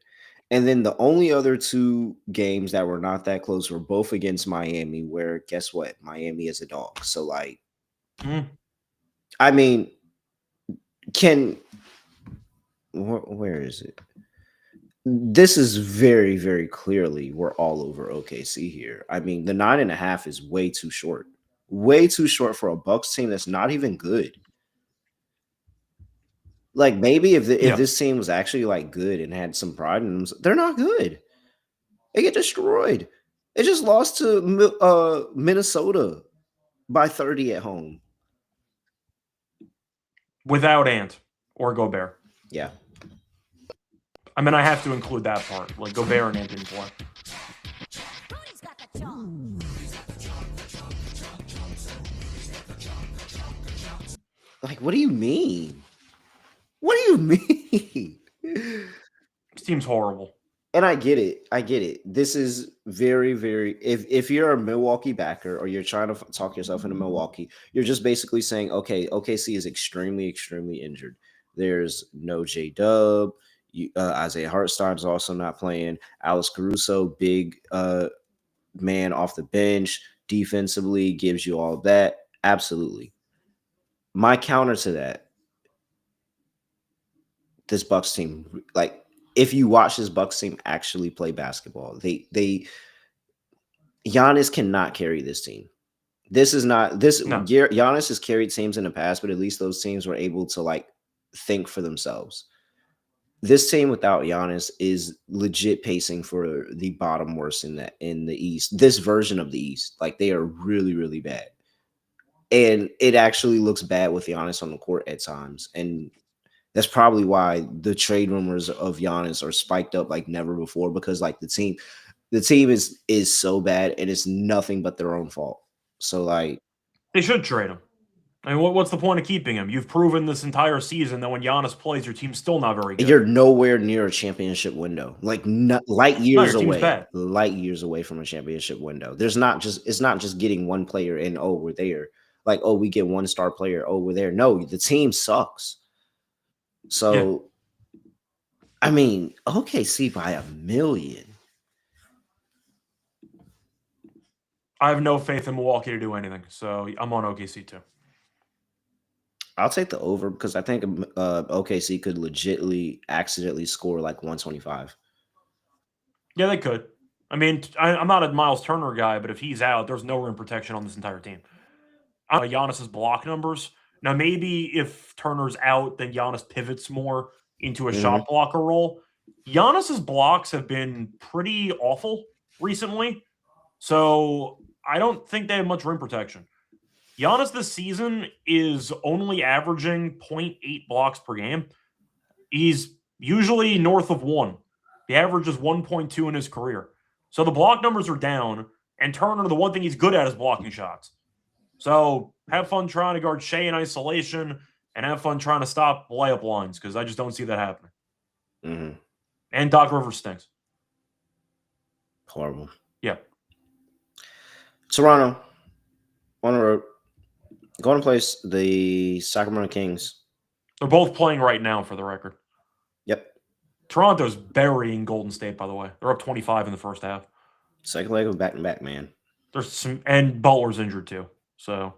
And then the only other 2 games that were not that close were both against Miami, where guess what? Miami is a dog. So like, I mean, where is it? This is very, very clearly we're all over OKC here. I mean, the 9.5 is way too short. Way too short for a Bucks team that's not even good. Like maybe if this team was actually like good and had some pride in them, they're not good. They get destroyed. They just lost to Minnesota by 30 at home. Without Ant or Gobert. Yeah. I mean, I have to include that part. Like Gobert and Ant didn't play. Like, what do you mean? What do you mean? This team's horrible. And I get it. I get it. This is very, very. If you're a Milwaukee backer or you're trying to talk yourself into Milwaukee, you're just basically saying, okay, OKC is extremely, extremely injured. There's no J-Dub. Isaiah Hartenstein is also not playing. Alex Caruso, big man off the bench, defensively gives you all that. Absolutely. My counter to that, this Bucks team, like, if you watch this Bucks team actually play basketball, Giannis cannot carry this team. This is not this. No. Giannis has carried teams in the past, but at least those teams were able to like think for themselves. This team without Giannis is legit pacing for the bottom worst in the East. This version of the East, like they are really, really bad, and it actually looks bad with Giannis on the court at times, and that's probably why the trade rumors of Giannis are spiked up like never before, because like the team is so bad and it's nothing but their own fault. So like they should trade him. I mean, what's the point of keeping him? You've proven this entire season that when Giannis plays, your team's still not very good. You're nowhere near a championship window. Like light years away. Bad. Light years away from a championship window. It's not just getting one player and oh, we're there. Like, oh, we get one star player, oh, we're there. No, the team sucks. So, I mean, OKC by 1 million. I have no faith in Milwaukee to do anything, so I'm on OKC too. I'll take the over because I think OKC could legitimately accidentally score like 125. Yeah, they could. I mean, I'm not a Miles Turner guy, but if he's out, there's no rim protection on this entire team. Giannis's block numbers. Now, maybe if Turner's out, then Giannis pivots more into a shot blocker role. Giannis's blocks have been pretty awful recently, so I don't think they have much rim protection. Giannis this season is only averaging 0.8 blocks per game. He's usually north of 1. The average is 1.2 in his career. So the block numbers are down, and Turner, the one thing he's good at is blocking shots. So have fun trying to guard Shea in isolation and have fun trying to stop layup lines because I just don't see that happening. Mm-hmm. And Doc Rivers stinks. Horrible. Yeah. Toronto on the road. Going to place the Sacramento Kings. They're both playing right now, for the record. Yep. Toronto's burying Golden State, by the way. They're up 25 in the first half. Second leg of back-to-back, man. And Butler's injured, too. So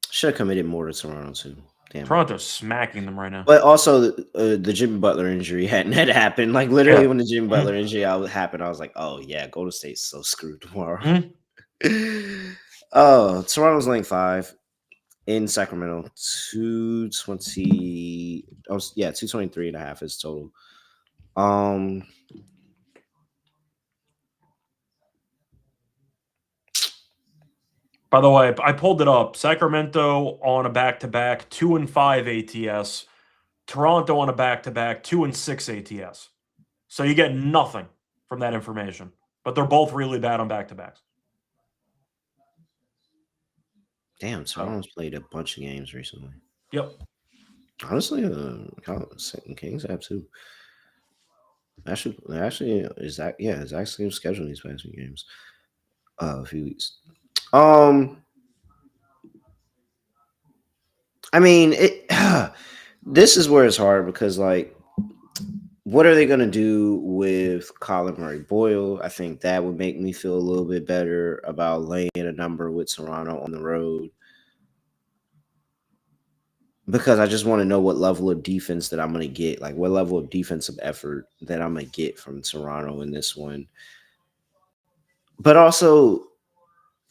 should have committed more to Toronto, too. Damn. Toronto's smacking them right now. But also, the Jimmy Butler injury hadn't happened. Like, literally, when the Jimmy Butler injury happened, I was like, oh, yeah, Golden State's so screwed tomorrow. Oh, Toronto's laying 5 in Sacramento. 220. Oh, yeah, 223.5 is total. By the way, I pulled it up. Sacramento on a back-to-back, 2-5 ATS. Toronto on a back-to-back, 2-6 ATS. So you get nothing from that information. But they're both really bad on back-to-backs. Damn, Toronto's played a bunch of games recently. Yep. Honestly, Kings have too. Actually, is that it's actually scheduling these past few games. A few weeks. I mean, this is where it's hard because, like, what are they going to do with Colin Murray Boyle? I think that would make me feel a little bit better about laying a number with Toronto on the road, because I just want to know what level of defense that I'm going to get, like what level of defensive effort that I'm going to get from Toronto in this one. But also,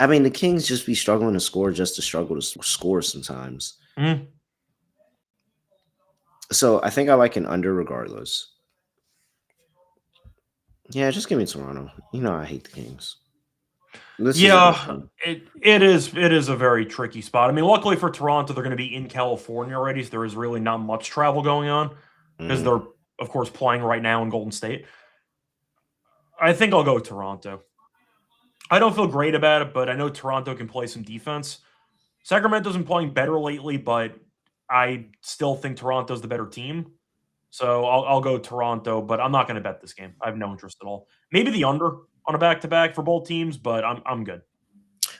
I mean, the Kings just be struggling to score just to struggle to score sometimes. Mm. So I think I like an under regardless. Yeah, just give me Toronto. You know I hate the Kings. It is a very tricky spot. I mean, luckily for Toronto, they're going to be in California already, so there is really not much travel going on because they're, of course, playing right now in Golden State. I think I'll go Toronto. I don't feel great about it, but I know Toronto can play some defense. Sacramento's been playing better lately, but I still think Toronto's the better team. So I'll go Toronto, but I'm not going to bet this game. I have no interest at all. Maybe the under on a back-to-back for both teams, but I'm good.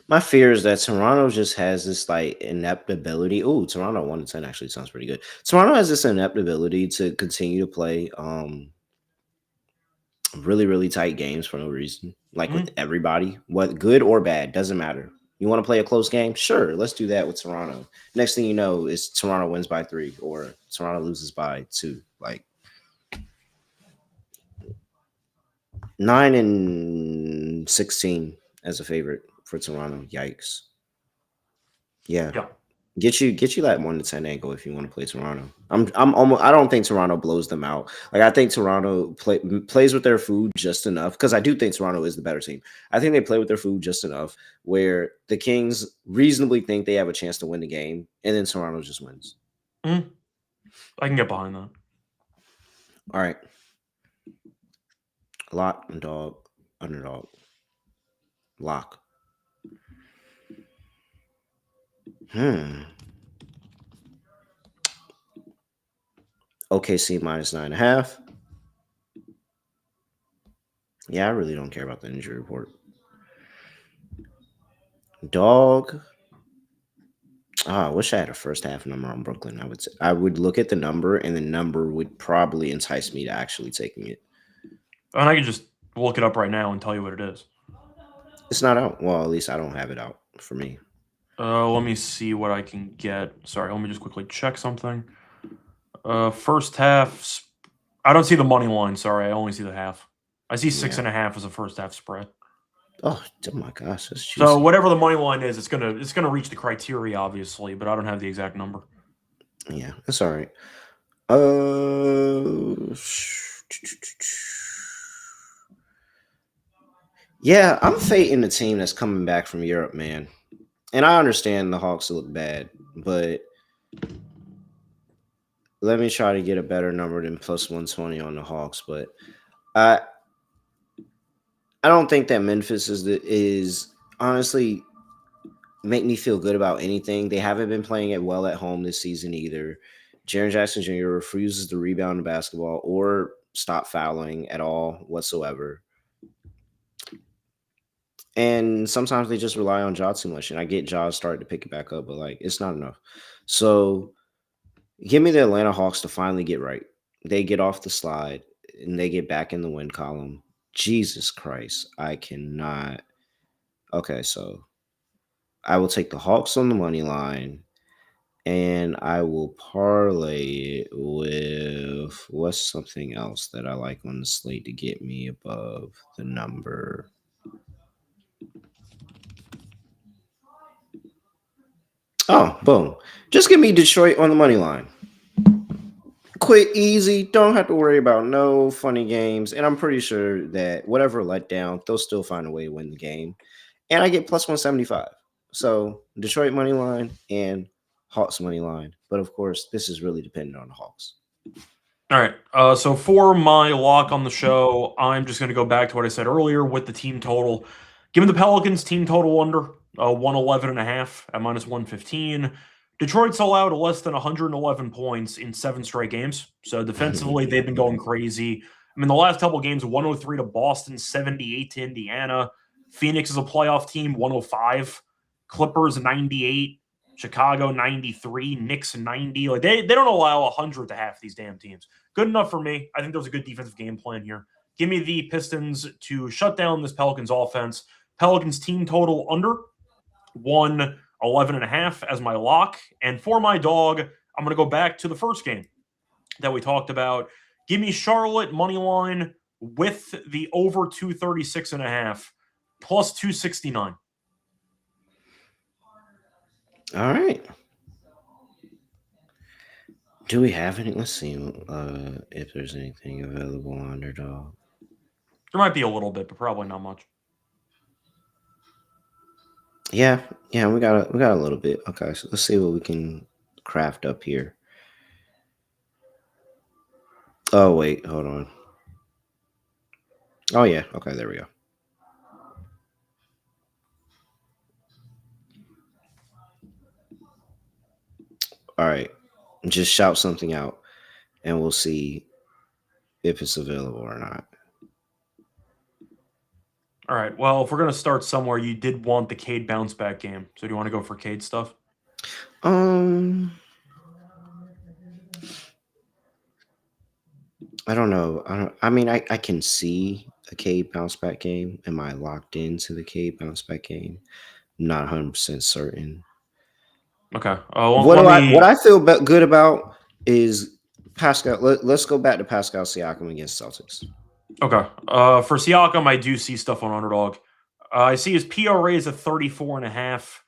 My fear is that Toronto just has this like inept ability. Oh, Toronto 1-10 actually sounds pretty good. Toronto has this inept ability to continue to play really, really tight games for no reason. Like with everybody, what good or bad, doesn't matter. You want to play a close game? Sure, let's do that with Toronto. Next thing you know is Toronto wins by 3 or Toronto loses by 2. Like 9-16 as a favorite for Toronto. Yikes. Yeah. Get you that 1-10 angle if you want to play Toronto. I'm almost. I don't think Toronto blows them out. Like I think Toronto plays with their food just enough, because I do think Toronto is the better team. I think they play with their food just enough where the Kings reasonably think they have a chance to win the game, and then Toronto just wins. I can get behind that. All right. Lock, underdog. Lock. OKC -9.5. Yeah, I really don't care about the injury report. Dog. I wish I had a first half number on Brooklyn. I would look at the number, and the number would probably entice me to actually taking it. And I can just look it up right now and tell you what it is. It's not out. Well, at least I don't have it out for me. Let me see what I can get. Sorry, let me just quickly check something. First half. I don't see the money line. Sorry, I only see the half. I see 6.5 as a first half spread. Oh my gosh, that's juicy. So whatever the money line is, it's gonna reach the criteria, obviously, but I don't have the exact number. Yeah, that's all right. Yeah, I'm fading the team that's coming back from Europe, man. And I understand the Hawks look bad, but let me try to get a better number than +120 on the Hawks. But I don't think that Memphis is honestly make me feel good about anything. They haven't been playing it well at home this season either. Jaren Jackson Jr. refuses to rebound the basketball or stop fouling at all whatsoever. And sometimes they just rely on Ja too much. And I get Ja starting to pick it back up, but like it's not enough. So give me the Atlanta Hawks to finally get right. They get off the slide and they get back in the win column. Jesus Christ. I cannot. Okay, so I will take the Hawks on the money line, and I will parlay it with what's something else that I like on the slate to get me above the number. Oh, boom. Just give me Detroit on the money line. Quick, easy. Don't have to worry about no funny games. And I'm pretty sure that whatever letdown, they'll still find a way to win the game. And I get +175. So Detroit money line and Hawks money line. But of course, this is really dependent on the Hawks. All right. So for my lock on the show, I'm just going to go back to what I said earlier with the team total. Give me the Pelicans team total under 111.5 at -115. Detroit's allowed less than 111 points in 7 straight games. So defensively, they've been going crazy. I mean, the last couple of games, 103 to Boston, 78 to Indiana. Phoenix is a playoff team, 105 Clippers 98, Chicago 93, Knicks 90. Like they don't allow 100 to half these damn teams. Good enough for me. I think there was a good defensive game plan here. Give me the Pistons to shut down this Pelicans offense. Pelicans team total under 111.5 as my lock. And for my dog, I'm going to go back to the first game that we talked about. Give me Charlotte money line with the over 236.5 plus 269. All right. Do we have any? Let's see if there's anything available on Underdog. There might be a little bit, but probably not much. Yeah, we got a little bit. Okay, so let's see what we can craft up here. Oh wait, hold on. Oh yeah, okay, there we go. All right, just shout something out, and we'll see if it's available or not. All right. Well, if we're going to start somewhere, you did want the Cade bounce back game. So do you want to go for Cade stuff? I don't know. I can see a Cade bounce back game. Am I locked into the Cade bounce back game? Not 100% certain. Okay. What I feel good about is Pascal. Let's go back to Pascal Siakam against Celtics. Okay. For Siakam, I do see stuff on Underdog. I see his PRA is at 34.5.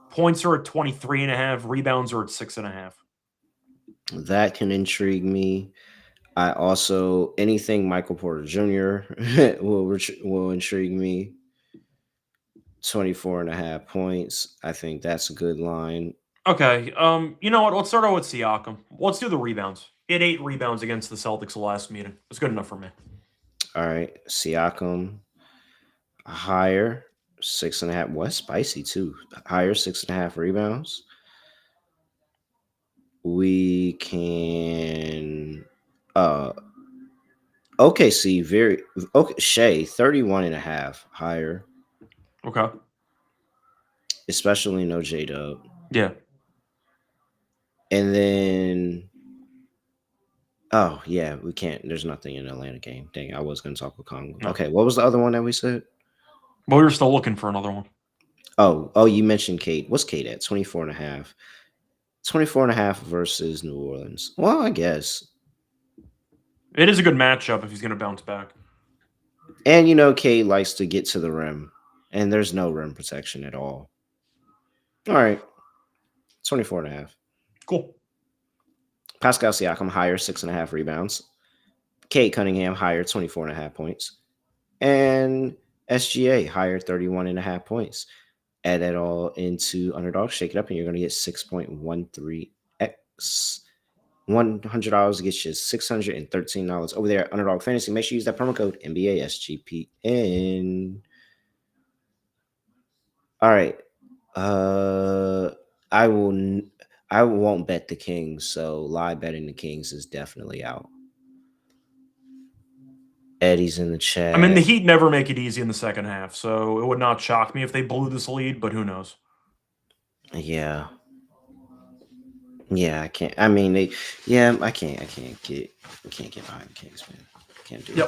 Points are at 23.5. Rebounds are at 6.5. That can intrigue me. I also anything Michael Porter Jr. will intrigue me. 24.5 points. I think that's a good line. Okay. You know what? Let's start out with Siakam. Let's do the rebounds. He had 8 rebounds against the Celtics the last meeting. That's good enough for me. All right. Siakam higher 6.5. What spicy too? Higher 6.5 rebounds. We can OKC Shea 31.5 higher. Okay. Especially no J-Dub. Yeah. And then oh yeah, we can't. There's nothing in the Atlanta game. Dang, I was gonna talk with Congo. No. Okay, what was the other one that we said? Well, we were still looking for another one. Oh, you mentioned Kate. What's Kate at? 24.5. 24.5 versus New Orleans. Well, I guess. It is a good matchup if he's going to bounce back. And, Kate likes to get to the rim. And there's no rim protection at all. All right. 24.5. Cool. Pascal Siakam, higher, 6.5 rebounds. Kate Cunningham, higher, 24.5 points. And SGA, higher, 31.5 points. Add that all into Underdog, shake it up, and you're going to get 6.13x. $100 gets you $613 over there at Underdog Fantasy. Make sure you use that promo code NBA SGPN. All right. I won't bet the Kings, so live betting the Kings is definitely out. Eddie's in the chat. I mean, the Heat never make it easy in the second half, so it would not shock me if they blew this lead, but who knows? Yeah, I can't. I mean, I can't get behind the Kings, man. Can't do it.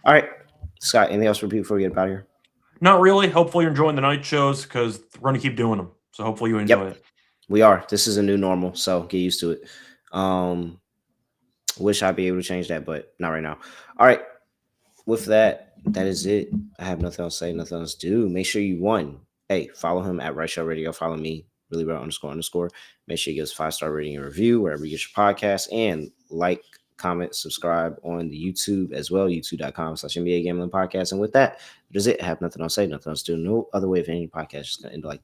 All right, Scott. Anything else for people before we get out of here? Not really. Hopefully, you're enjoying the night shows because we're going to keep doing them. So hopefully, you enjoy it. We are. This is a new normal, so get used to it. Wish I'd be able to change that, but not right now. All right. With that is it. I have nothing else to say, nothing else to do. Make sure you won. Hey, follow him at Reichel Radio. Follow me, really well __. Make sure you give us a 5-star rating and review wherever you get your podcast. And like, comment, subscribe on the YouTube as well. YouTube.com/NBA Gambling Podcast. And with that is it. I have nothing else to say, nothing else to do. No other way of ending podcast. Just going to end like this.